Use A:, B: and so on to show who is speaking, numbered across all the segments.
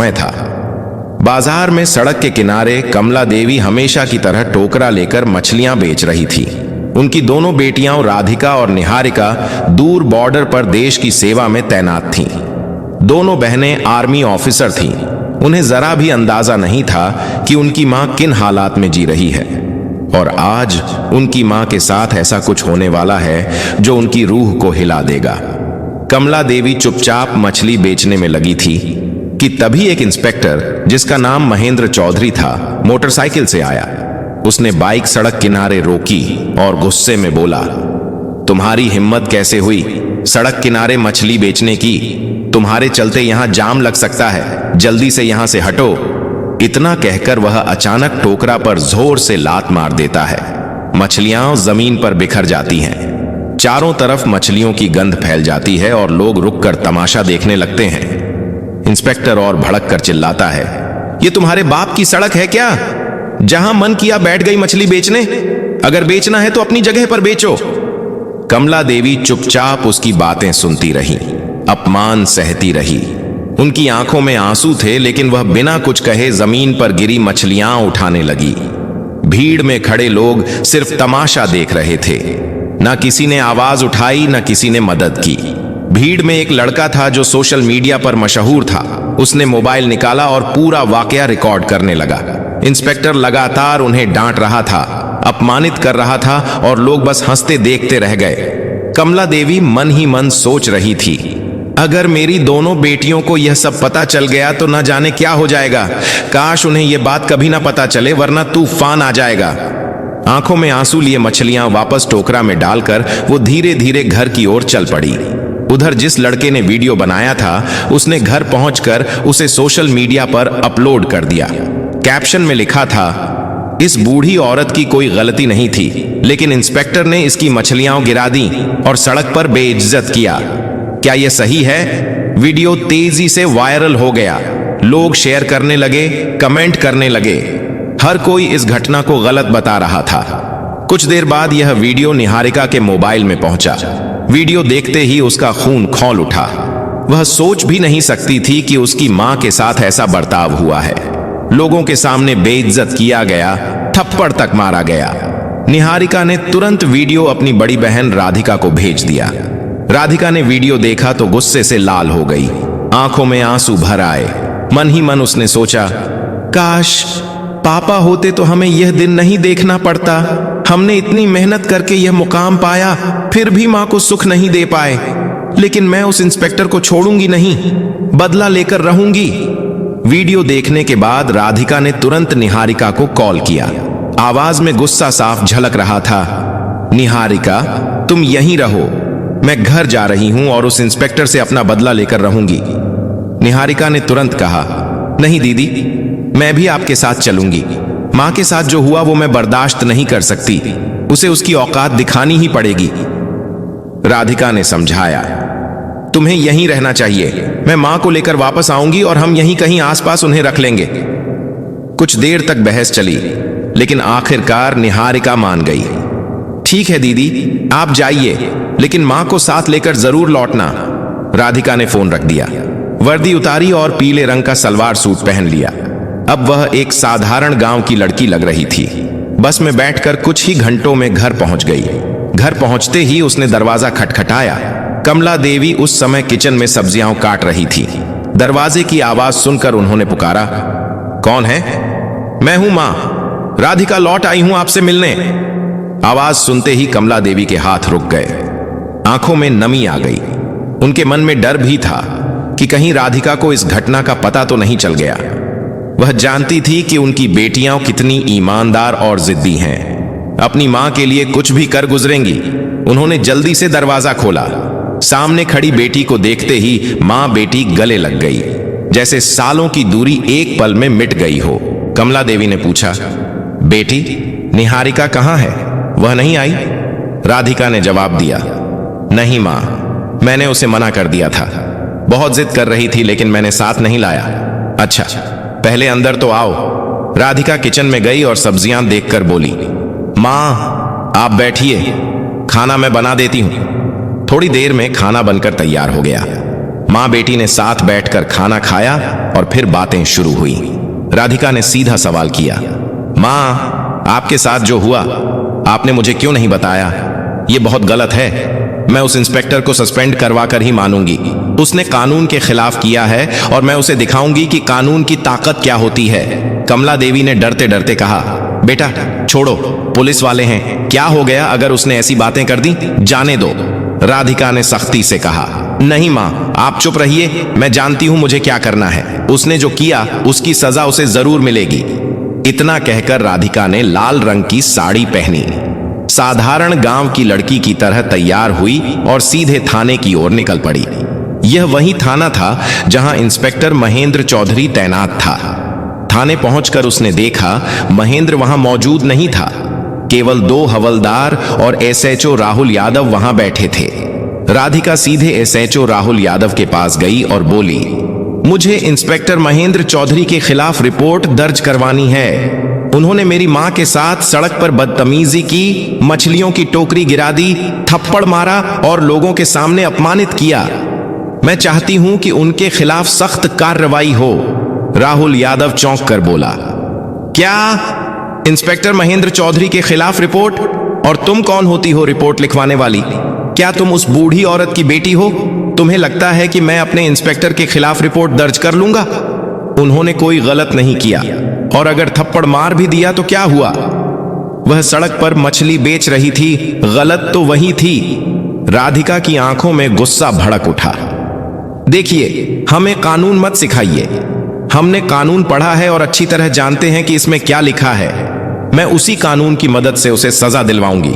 A: समय था। बाजार में सड़क के किनारे कमला देवी हमेशा की तरह टोकरा लेकर मछलियां बेच रही थी। उनकी दोनों बेटियां राधिका और निहारिका दूर बॉर्डर पर देश की सेवा में तैनात थीं। दोनों बहनें आर्मी ऑफिसर थीं। उन्हें जरा भी अंदाजा नहीं था कि उनकी मां किन हालात में जी रही है, और आज उनकी मां के साथ ऐसा कुछ होने वाला है जो उनकी रूह को हिला देगा। कमला देवी चुपचाप मछली बेचने में लगी थी कि तभी एक इंस्पेक्टर, जिसका नाम महेंद्र चौधरी था, मोटरसाइकिल से आया। उसने बाइक सड़क किनारे रोकी और गुस्से में बोला, तुम्हारी हिम्मत कैसे हुई सड़क किनारे मछली बेचने की? तुम्हारे चलते यहां जाम लग सकता है, जल्दी से यहां से हटो। इतना कहकर वह अचानक टोकरा पर जोर से लात मार देता है। मछलियां जमीन पर बिखर जाती हैं। चारों तरफ मछलियों की गंध फैल जाती है और लोग रुककर तमाशा देखने लगते हैं। इंस्पेक्टर और भड़क कर चिल्लाता है, ये तुम्हारे बाप की सड़क है क्या? जहां मन किया बैठ गई मछली बेचने। अगर बेचना है तो अपनी जगह पर बेचो। कमला देवी चुपचाप उसकी बातें सुनती रही, अपमान सहती रही। उनकी आंखों में आंसू थे, लेकिन वह बिना कुछ कहे जमीन पर गिरी मछलियां उठाने लगी। भीड़ में खड़े लोग सिर्फ तमाशा देख रहे थे। ना किसी ने आवाज उठाई, ना किसी ने मदद की। भीड़ में एक लड़का था जो सोशल मीडिया पर मशहूर था। उसने मोबाइल निकाला और पूरा वाकया रिकॉर्ड करने लगा। इंस्पेक्टर लगातार उन्हें डांट रहा था, अपमानित कर रहा था, और लोग बस हंसते देखते रह गए। कमला देवी मन ही मन सोच रही थी, अगर मेरी दोनों बेटियों को यह सब पता चल गया तो न जाने क्या हो जाएगा। काश उन्हें यह बात कभी ना पता चले, वरना तूफान आ जाएगा। आंखों में आंसू लिए मछलियां वापस टोकरा में डालकर वो धीरे धीरे घर की ओर चल पड़ी। उधर जिस लड़के ने वीडियो बनाया था, उसने घर पहुंचकर उसे सोशल मीडिया पर अपलोड कर दिया। कैप्शन में लिखा था, इस बूढ़ी औरत की कोई गलती नहीं थी, लेकिन इंस्पेक्टर ने इसकी मछलियां गिरा दी और सड़क पर बेइज्जत किया। क्या यह सही है? वीडियो तेजी से वायरल हो गया। लोग शेयर करने लगे, कमेंट करने लगे। हर कोई इस घटना को गलत बता रहा था। कुछ देर बाद यह वीडियो निहारिका के मोबाइल में पहुंचा। वीडियो देखते ही उसका खून खौल उठा। वह सोच भी नहीं सकती थी कि उसकी मां के साथ ऐसा बर्ताव हुआ है। लोगों के सामने बेइज्जत किया गया, थप्पड़ तक मारा गया। निहारिका ने तुरंत वीडियो अपनी बड़ी बहन राधिका को भेज दिया। राधिका ने वीडियो देखा तो गुस्से से लाल हो गई, आंखों में आंसू भर आए। मन ही मन उसने सोचा, काश पापा होते तो हमें यह दिन नहीं देखना पड़ता। हमने इतनी मेहनत करके यह मुकाम पाया, फिर भी मां को सुख नहीं दे पाए। लेकिन मैं उस इंस्पेक्टर को छोड़ूंगी नहीं, बदला लेकर रहूंगी। वीडियो देखने के बाद राधिका ने तुरंत निहारिका को कॉल किया। आवाज में गुस्सा साफ झलक रहा था। निहारिका, तुम यहीं रहो, मैं घर जा रही हूं और उस इंस्पेक्टर से अपना बदला लेकर रहूंगी। निहारिका ने तुरंत कहा, नहीं दीदी, मैं भी आपके साथ चलूंगी। मां के साथ जो हुआ वो मैं बर्दाश्त नहीं कर सकती। उसे उसकी औकात दिखानी ही पड़ेगी। राधिका ने समझाया, तुम्हें यहीं रहना चाहिए। मैं मां को लेकर वापस आऊंगी और हम यहीं कहीं आसपास उन्हें रख लेंगे। कुछ देर तक बहस चली, लेकिन आखिरकार निहारिका मान गई। ठीक है दीदी, आप जाइए, लेकिन मां को साथ लेकर जरूर लौटना। राधिका ने फोन रख दिया, वर्दी उतारी और पीले रंग का सलवार सूट पहन लिया। अब वह एक साधारण गांव की लड़की लग रही थी। बस में बैठकर कुछ ही घंटों में घर पहुंच गई। घर पहुंचते ही उसने दरवाजा खटखटाया। कमला देवी उस समय किचन में सब्जियां काट रही थी। दरवाजे की आवाज सुनकर उन्होंने पुकारा, कौन है? मैं हूं मां, राधिका लौट आई हूं आपसे मिलने। आवाज सुनते ही कमला देवी के हाथ रुक गए, आंखों में नमी आ गई। उनके मन में डर भी था कि कहीं राधिका को इस घटना का पता तो नहीं चल गया। वह जानती थी कि उनकी बेटियां कितनी ईमानदार और जिद्दी हैं, अपनी मां के लिए कुछ भी कर गुजरेंगी। उन्होंने जल्दी से दरवाजा खोला। सामने खड़ी बेटी को देखते ही मां बेटी गले लग गई, जैसे सालों की दूरी एक पल में मिट गई हो। कमला देवी ने पूछा, बेटी निहारिका कहां है? वह नहीं आई? राधिका ने जवाब दिया, नहीं मां, मैंने उसे मना कर दिया था। बहुत जिद कर रही थी, लेकिन मैंने साथ नहीं लाया। अच्छा, पहले अंदर तो आओ। राधिका किचन में गई और सब्जियां देखकर बोली, मां आप बैठिए, खाना मैं बना देती हूं। थोड़ी देर में खाना बनकर तैयार हो गया। माँ बेटी ने साथ बैठकर खाना खाया और फिर बातें शुरू हुई। राधिका ने सीधा सवाल किया, माँ, आपके साथ जो हुआ आपने मुझे क्यों नहीं बताया? ये बहुत गलत है। मैं उस इंस्पेक्टर को सस्पेंड करवा कर ही मानूंगी। उसने कानून के खिलाफ किया है और मैं उसे दिखाऊंगी कि कानून की ताकत क्या होती है। कमला देवी ने डरते डरते कहा, बेटा छोड़ो, पुलिस वाले हैं, क्या हो गया अगर उसने ऐसी बातें कर दी? जाने दो। राधिका ने सख्ती से कहा, नहीं माँ, आप चुप रहिए, मैं जानती हूं मुझे क्या करना है। उसने जो किया उसकी सजा उसे जरूर मिलेगी। इतना कहकर राधिका ने लाल रंग की साड़ी पहनी, साधारण गांव की लड़की की तरह तैयार हुई और सीधे थाने की ओर निकल पड़ी। यह वही थाना था जहां इंस्पेक्टर महेंद्र चौधरी तैनात था। थाने पहुंचकर उसने देखा महेंद्र वहां मौजूद नहीं था। केवल 2 हवलदार और एसएचओ राहुल यादव वहां बैठे थे। राधिका सीधे एसएचओ राहुल यादव के पास गई और बोली, मुझे इंस्पेक्टर महेंद्र चौधरी के खिलाफ रिपोर्ट दर्ज करवानी है। उन्होंने मेरी मां के साथ सड़क पर बदतमीजी की, मछलियों की टोकरी गिरा दी, थप्पड़ मारा और लोगों के सामने अपमानित किया। मैं चाहती हूं कि उनके खिलाफ सख्त कार्रवाई हो। राहुल यादव चौंक कर बोला, क्या इंस्पेक्टर महेंद्र चौधरी के खिलाफ रिपोर्ट? और तुम कौन होती हो रिपोर्ट लिखवाने वाली? क्या तुम उस बूढ़ी औरत की बेटी हो? तुम्हें लगता है कि मैं अपने इंस्पेक्टर के खिलाफ रिपोर्ट दर्ज कर लूंगा? उन्होंने कोई गलत नहीं किया, और अगर थप्पड़ मार भी दिया तो क्या हुआ? वह सड़क पर मछली बेच रही थी, गलत तो वही थी। राधिका की आंखों में गुस्सा भड़क उठा। देखिए, हमें कानून मत सिखाइए। हमने कानून पढ़ा है और अच्छी तरह जानते हैं कि इसमें क्या लिखा है। मैं उसी कानून की मदद से उसे सजा दिलवाऊंगी।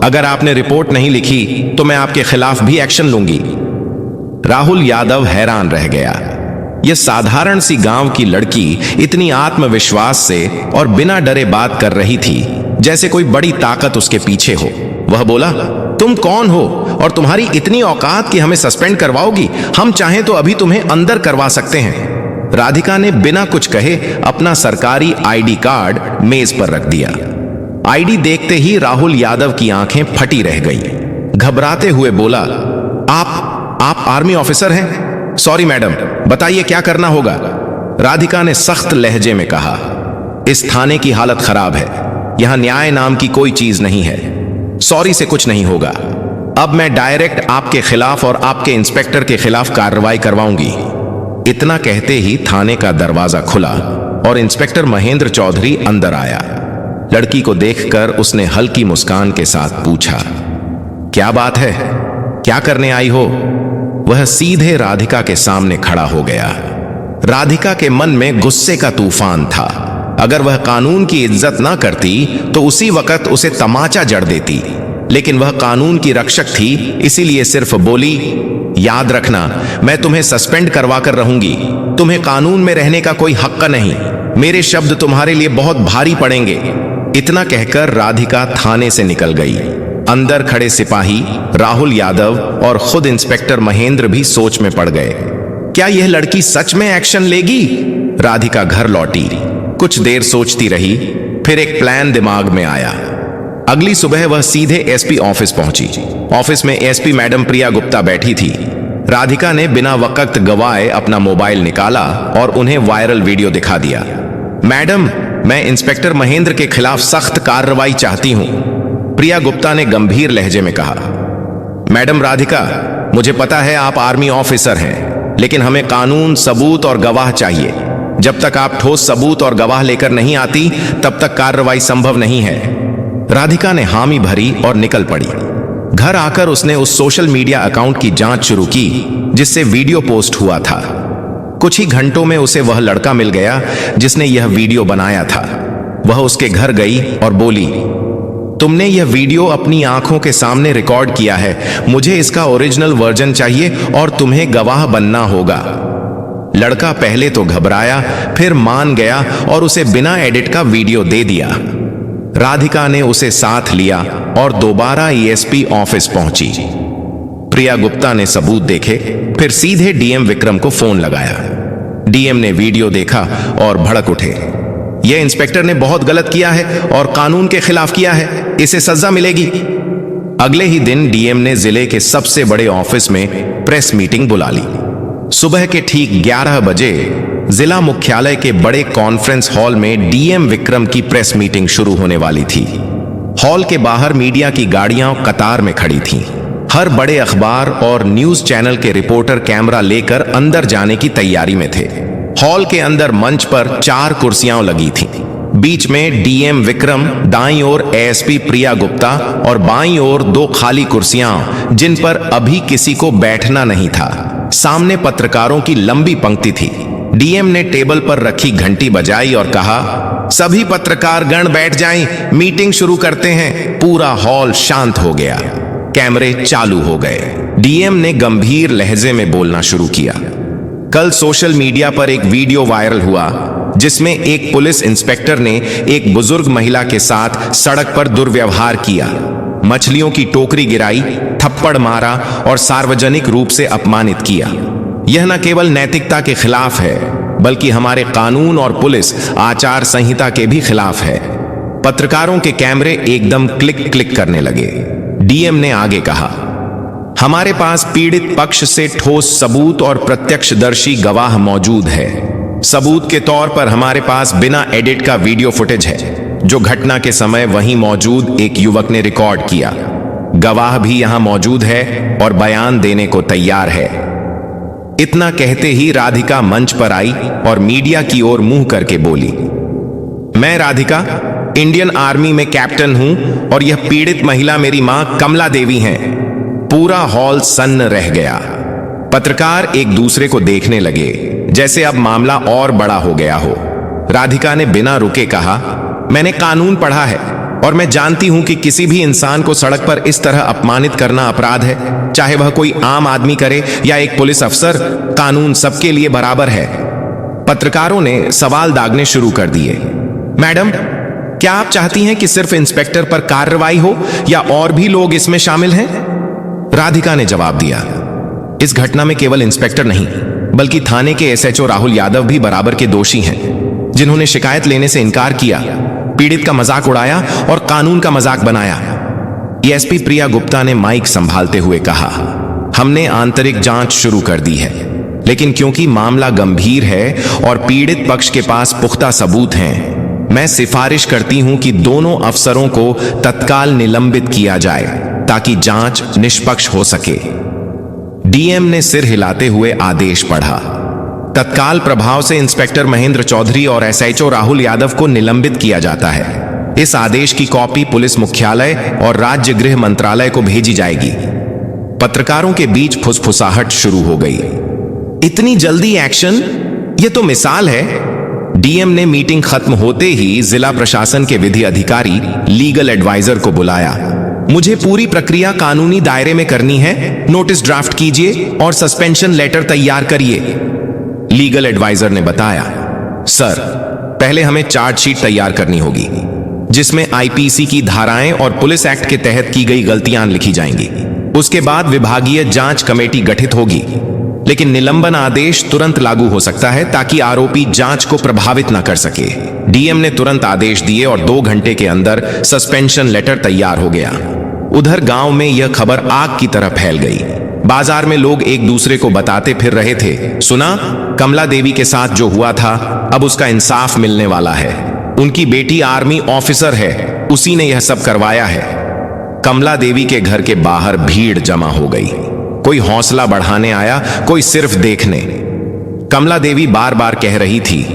A: अगर आपने रिपोर्ट नहीं लिखी तो मैं आपके खिलाफ भी एक्शन लूंगी। राहुल यादव हैरान रह गया। यह साधारण सी गांव की लड़की इतनी आत्मविश्वास से और बिना डरे बात कर रही थी जैसे कोई बड़ी ताकत उसके पीछे हो। वह बोला, तुम कौन हो और तुम्हारी इतनी औकात कि हमें सस्पेंड करवाओगी? हम चाहें तो अभी तुम्हें अंदर करवा सकते हैं। राधिका ने बिना कुछ कहे अपना सरकारी आईडी कार्ड मेज पर रख दिया। आईडी देखते ही राहुल यादव की आंखें फटी रह गईं। घबराते हुए बोला, आप आर्मी ऑफिसर हैं? सॉरी मैडम, बताइए क्या करना होगा? राधिका ने सख्त लहजे में कहा, इस थाने की हालत खराब है। यहां न्याय नाम की कोई चीज नहीं है। सॉरी से कुछ नहीं होगा। अब मैं डायरेक्ट आपके खिलाफ और आपके इंस्पेक्टर के खिलाफ कार्रवाई करवाऊंगी। इतना कहते ही थाने का दरवाजा खुला और इंस्पेक्टर महेंद्र चौधरी अंदर आया। लड़की को देखकर उसने हल्की मुस्कान के साथ पूछा, क्या बात है? क्या करने आई हो? वह सीधे राधिका के सामने खड़ा हो गया। राधिका के मन में गुस्से का तूफान था। अगर वह कानून की इज्जत ना करती तो उसी वक्त उसे तमाचा जड़ देती, लेकिन वह कानून की रक्षक थी, इसीलिए सिर्फ बोली, याद रखना, मैं तुम्हें सस्पेंड करवा कर रहूंगी। तुम्हें कानून में रहने का कोई हक नहीं। मेरे शब्द तुम्हारे लिए बहुत भारी पड़ेंगे। इतना कहकर राधिका थाने से निकल गई। अंदर खड़े सिपाही राहुल यादव और खुद इंस्पेक्टर महेंद्र भी सोच में पड़ गए। क्या यह लड़की सच में एक्शन लेगी? राधिका घर लौटी, कुछ देर सोचती रही, फिर एक प्लान दिमाग में आया। अगली सुबह वह सीधे एसपी ऑफिस पहुंची। ऑफिस में एसपी मैडम प्रिया गुप्ता बैठी थी। राधिका ने बिना वक्त गवाए अपना मोबाइल निकाला और उन्हें वायरल वीडियो दिखा दिया। मैडम, मैं इंस्पेक्टर महेंद्र के खिलाफ सख्त कार्रवाई चाहती हूं, प्रिया गुप्ता ने गंभीर लहजे में कहा। मैडम राधिका, मुझे पता है आप आर्मी ऑफिसर हैं, लेकिन हमें कानून, सबूत और गवाह चाहिए। जब तक आप ठोस सबूत और गवाह लेकर नहीं आती तब तक कार्रवाई संभव नहीं है। राधिका ने हामी भरी और निकल पड़ी। घर आकर उसने उस सोशल मीडिया अकाउंट की जांच शुरू की जिससे वीडियो पोस्ट हुआ था। कुछ ही घंटों में उसे वह लड़का मिल गया जिसने यह वीडियो बनाया था। वह उसके घर गई और बोली, तुमने यह वीडियो अपनी आंखों के सामने रिकॉर्ड किया है, मुझे इसका ओरिजिनल वर्जन चाहिए और तुम्हें गवाह बनना होगा। लड़का पहले तो घबराया, फिर मान गया और उसे बिना एडिट का वीडियो दे दिया। राधिका ने उसे साथ लिया और दोबारा ईएसपी ऑफिस पहुंची। प्रिया गुप्ता ने सबूत देखे, फिर सीधे डीएम विक्रम को फोन लगाया। डीएम ने वीडियो देखा और भड़क उठे। यह इंस्पेक्टर ने बहुत गलत किया है और कानून के खिलाफ किया है, इसे सजा मिलेगी। अगले ही दिन डीएम ने जिले के सबसे बड़े ऑफिस में प्रेस मीटिंग बुला ली। सुबह के ठीक 11 बजे जिला मुख्यालय के बड़े कॉन्फ्रेंस हॉल में डीएम विक्रम की प्रेस मीटिंग शुरू होने वाली थी। हॉल के बाहर मीडिया की गाड़ियां कतार में खड़ी थीं। हर बड़े अखबार और न्यूज चैनल के रिपोर्टर कैमरा लेकर अंदर जाने की तैयारी में थे। हॉल के अंदर मंच पर 4 कुर्सियां लगी थीं। बीच में डीएम विक्रम, दाईं ओर एएसपी प्रिया गुप्ता और बाईं ओर 2 खाली कुर्सियां जिन पर अभी किसी को बैठना नहीं था। सामने पत्रकारों की लंबी पंक्ति थी। डीएम ने टेबल पर रखी घंटी बजाई और कहा, सभी पत्रकार गण बैठ जाएं, मीटिंग शुरू करते हैं। पूरा हॉल शांत हो गया। कैमरे चालू हो गए। डीएम ने गंभीर लहजे में बोलना शुरू किया। कल सोशल मीडिया पर एक वीडियो वायरल हुआ जिसमें एक पुलिस इंस्पेक्टर ने एक बुजुर्ग महिला के साथ सड़क पर दुर्व्यवहार किया, मछलियों की टोकरी गिराई, थप्पड़ मारा और सार्वजनिक रूप से अपमानित किया। यह न केवल नैतिकता के खिलाफ है बल्कि हमारे कानून और पुलिस आचार संहिता के भी खिलाफ है। पत्रकारों के कैमरे एकदम क्लिक क्लिक करने लगे। डीएम ने आगे कहा, हमारे पास पीड़ित पक्ष से ठोस सबूत और प्रत्यक्षदर्शी गवाह मौजूद है। सबूत के तौर पर हमारे पास बिना एडिट का वीडियो फुटेज है जो घटना के समय वहीं मौजूद एक युवक ने रिकॉर्ड किया। गवाह भी यहां मौजूद है और बयान देने को तैयार है। इतना कहते ही राधिका मंच पर आई और मीडिया की ओर मुंह करके बोली, मैं राधिका इंडियन आर्मी में कैप्टन हूं और यह पीड़ित महिला मेरी मां कमला देवी हैं। पूरा हॉल सन्न रह गया। पत्रकार एक दूसरे को देखने लगे जैसे अब मामला और बड़ा हो गया हो। राधिका ने बिना रुके कहा, मैंने कानून पढ़ा है और मैं जानती हूं कि किसी भी इंसान को सड़क पर इस तरह अपमानित करना अपराध है, चाहे वह कोई आम आदमी करे या एक पुलिस अफसर। कानून सबके लिए बराबर है। पत्रकारों ने सवाल दागने शुरू कर दिए। मैडम, क्या आप चाहती हैं कि सिर्फ इंस्पेक्टर पर कार्रवाई हो या और भी लोग इसमें शामिल हैं? राधिका ने जवाब दिया, इस घटना में केवल इंस्पेक्टर नहीं बल्कि थाने के एसएचओ राहुल यादव भी बराबर के दोषी हैं, जिन्होंने शिकायत लेने से इनकार किया, पीड़ित का मजाक उड़ाया और कानून का मजाक बनाया। एएसपी प्रिया गुप्ता ने माइक संभालते हुए कहा, हमने आंतरिक जांच शुरू कर दी है, लेकिन क्योंकि मामला गंभीर है और पीड़ित पक्ष के पास पुख्ता सबूत हैं, मैं सिफारिश करती हूं कि दोनों अफसरों को तत्काल निलंबित किया जाए ताकि जांच निष्पक्ष हो सके। डीएम ने सिर हिलाते हुए आदेश पढ़ा। तत्काल प्रभाव से इंस्पेक्टर महेंद्र चौधरी और एसएचओ राहुल यादव को निलंबित किया जाता है। इस आदेश की कॉपी पुलिस मुख्यालय और राज्य गृह मंत्रालय को भेजी जाएगी। पत्रकारों के बीच फुसफुसाहट शुरू हो गई। इतनी जल्दी एक्शन? यह तो मिसाल है। डीएम ने मीटिंग खत्म होते ही जिला प्रशासन के विधि अधिकारी लीगल एडवाइजर को बुलाया। मुझे पूरी प्रक्रिया कानूनी दायरे में करनी है। नोटिस ड्राफ्ट कीजिए और सस्पेंशन लेटर तैयार करिए। लीगल एडवाइजर ने बताया, सर, पहले हमें चार्जशीट तैयार करनी होगी जिसमें आईपीसी की धाराएं और पुलिस एक्ट के तहत की गई गलतियां लिखी जाएंगी। उसके बाद विभागीय जांच कमेटी गठित होगी, लेकिन निलंबन आदेश तुरंत लागू हो सकता है ताकि आरोपी जांच को प्रभावित न कर सके। डीएम ने तुरंत आदेश दिए और 2 घंटे के अंदर सस्पेंशन लेटर तैयार हो गया। उधर गांव में यह खबर आग की तरह फैल गई। बाजार में लोग एक दूसरे को बताते फिर रहे थे, सुना, कमला देवी के साथ जो हुआ था अब उसका इंसाफ मिलने वाला है। उनकी बेटी आर्मी ऑफिसर है, उसी ने यह सब करवाया है। कमला देवी के घर के बाहर भीड़ जमा हो गई। कोई हौसला बढ़ाने आया, कोई सिर्फ देखने। कमला देवी बार बार कह रही थी,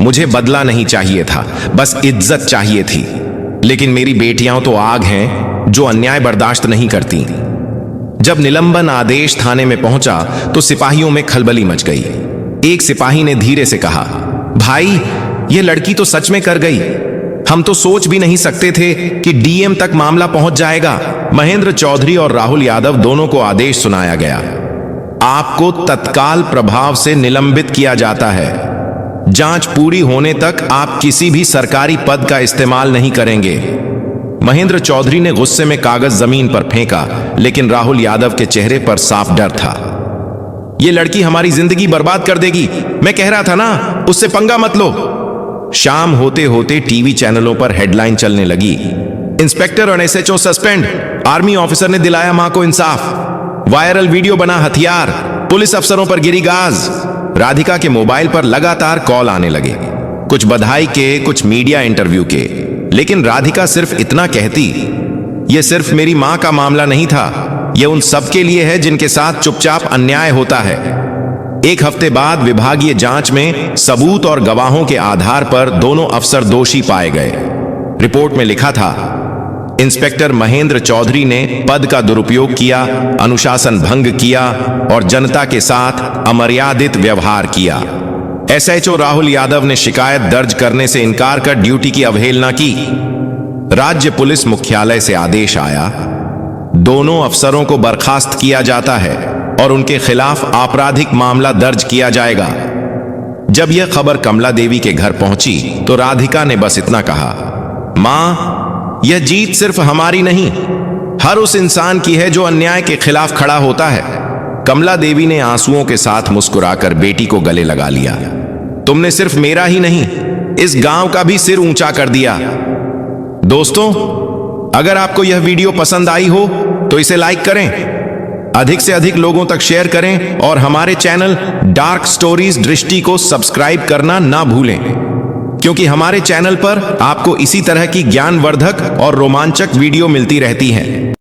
A: मुझे बदला नहीं चाहिए था, बस इज्जत चाहिए थी। लेकिन मेरी बेटियां तो आग हैं जो अन्याय बर्दाश्त नहीं करती। जब निलंबन आदेश थाने में पहुंचा तो सिपाहियों में खलबली मच गई। एक सिपाही ने धीरे से कहा, भाई, यह लड़की तो सच में कर गई। हम तो सोच भी नहीं सकते थे कि डीएम तक मामला पहुंच जाएगा। महेंद्र चौधरी और राहुल यादव दोनों को आदेश सुनाया गया। आपको तत्काल प्रभाव से निलंबित किया जाता है। जांच पूरी होने तक आप किसी भी सरकारी पद का इस्तेमाल नहीं करेंगे। महेंद्र चौधरी ने गुस्से में कागज जमीन पर फेंका, लेकिन राहुल यादव के चेहरे पर साफ डर था। यह लड़की हमारी जिंदगी बर्बाद कर देगी। मैं कह रहा था ना, उससे पंगा मत लो। शाम होते होते टीवी चैनलों पर हेडलाइन चलने लगी, इंस्पेक्टर और एसएचओ सस्पेंड, आर्मी ऑफिसर ने दिलाया मां को इंसाफ, वायरल वीडियो बना हथियार। पुलिस अफसरों पर गिरी गाज। राधिका के मोबाइल पर लगातार कॉल आने लगे, कुछ बधाई के, कुछ मीडिया इंटरव्यू के। लेकिन राधिका सिर्फ इतना कहती, यह सिर्फ मेरी मां का मामला नहीं था, यह उन सबके लिए है जिनके साथ चुपचाप अन्याय होता है। एक हफ्ते बाद विभागीय जांच में सबूत और गवाहों के आधार पर दोनों अफसर दोषी पाए गए। रिपोर्ट में लिखा था, इंस्पेक्टर महेंद्र चौधरी ने पद का दुरुपयोग किया, अनुशासन भंग किया और जनता के साथ अमर्यादित व्यवहार किया। एसएचओ राहुल यादव ने शिकायत दर्ज करने से इनकार कर ड्यूटी की अवहेलना की। राज्य पुलिस मुख्यालय से आदेश आया, दोनों अफसरों को बर्खास्त किया जाता है और उनके खिलाफ आपराधिक मामला दर्ज किया जाएगा। जब यह खबर कमला देवी के घर पहुंची तो राधिका ने बस इतना कहा, मां, यह जीत सिर्फ हमारी नहीं, हर उस इंसान की है जो अन्याय के खिलाफ खड़ा होता है। कमला देवी ने आंसुओं के साथ मुस्कुराकर बेटी को गले लगा लिया। तुमने सिर्फ मेरा ही नहीं, इस गांव का भी सिर ऊंचा कर दिया। दोस्तों, अगर आपको यह वीडियो पसंद आई हो तो इसे लाइक करें, अधिक से अधिक लोगों तक शेयर करें और हमारे चैनल डार्क स्टोरीज दृष्टि को सब्सक्राइब करना ना भूलें, क्योंकि हमारे चैनल पर आपको इसी तरह की ज्ञानवर्धक और रोमांचक वीडियो मिलती रहती हैं।